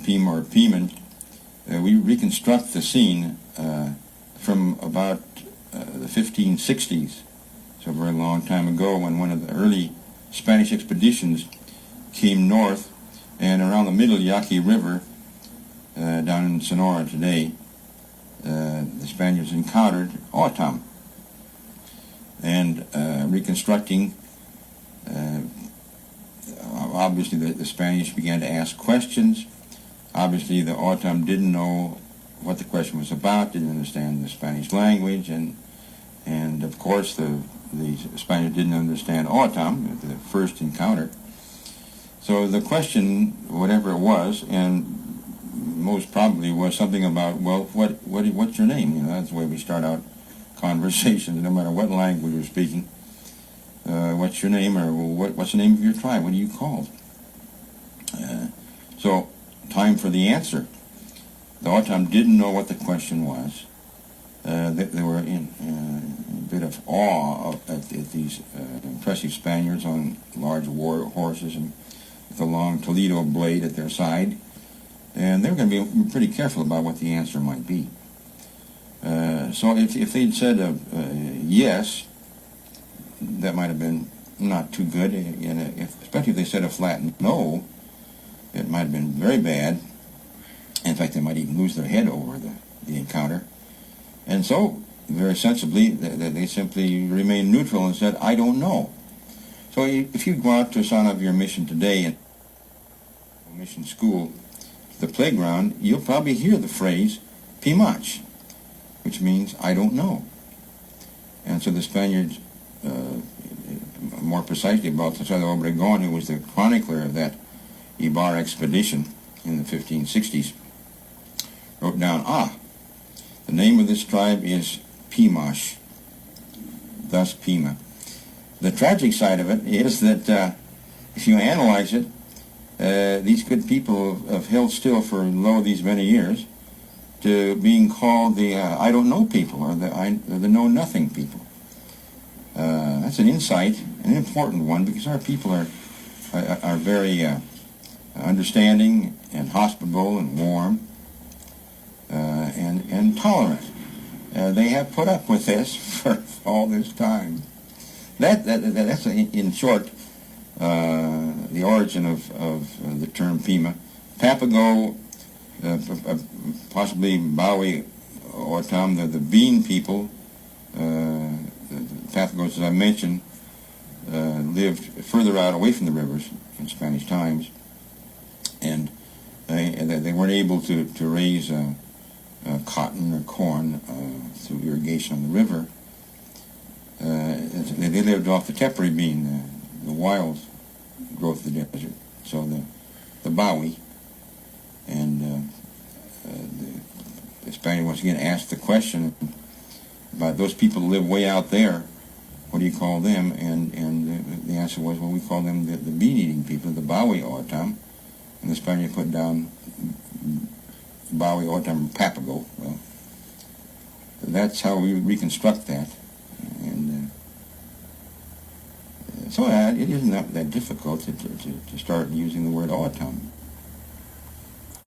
Pima or Piman, we reconstruct the scene from about the 1560s, so a very long time ago, when one of the early Spanish expeditions came north, and around the middle Yaqui River, down in Sonora today, the Spaniards encountered O'odham. And reconstructing, obviously the Spanish began to ask questions. Obviously the O'odham didn't know what the question was about, didn't understand the Spanish language, and of course the Spaniards didn't understand O'odham at the first encounter. So the question, whatever it was, and most probably was something about, well, what's your name? You know, that's the way we start out conversations, no matter what language we're speaking. What's your name, or what's the name of your tribe? What are you called? So, time for the answer. The O'odham didn't know what the question was. They were in a bit of awe at these impressive Spaniards on large war horses and with a long Toledo blade at their side. And they were going to be pretty careful about what the answer might be. So if they'd said yes, that might have been not too good. And especially if they said a flat no, it might have been very bad. In fact, they might even lose their head over the encounter. And so, very sensibly, they simply remained neutral and said, I don't know. So if you go out to San Javier Mission today, and mission school, the playground, you'll probably hear the phrase Pimach, which means I don't know. And so the Spaniards, more precisely Baltasar de Obregón, who was the chronicler of that Ibar expedition in the 1560s, wrote down, the name of this tribe is Pimach, thus Pima. The tragic side of it is that if you analyze it, these good people have held still for these many years to being called the I don't know people, or the know nothing people. That's an insight, an important one, because our people are very understanding and hospitable and warm and tolerant. They have put up with this for all this time. That's in short the origin of the term Pima. Papago, possibly Bowie O'odham, the Bean people, the Papagos, as I mentioned, lived further out away from the rivers in Spanish times, and they weren't able to raise cotton or corn through irrigation on the river. They lived off the tepary bean, the wild growth of the desert. So the Bowie, and the Spaniard once again asked the question about those people who live way out there, what do you call them? And the answer was, well, we call them the bean-eating people, the Bowie O'odham. And the Spaniard put down Bowie O'odham Papago. Well, that's how we reconstruct that. And so it isn't that difficult to start using the word O'odham.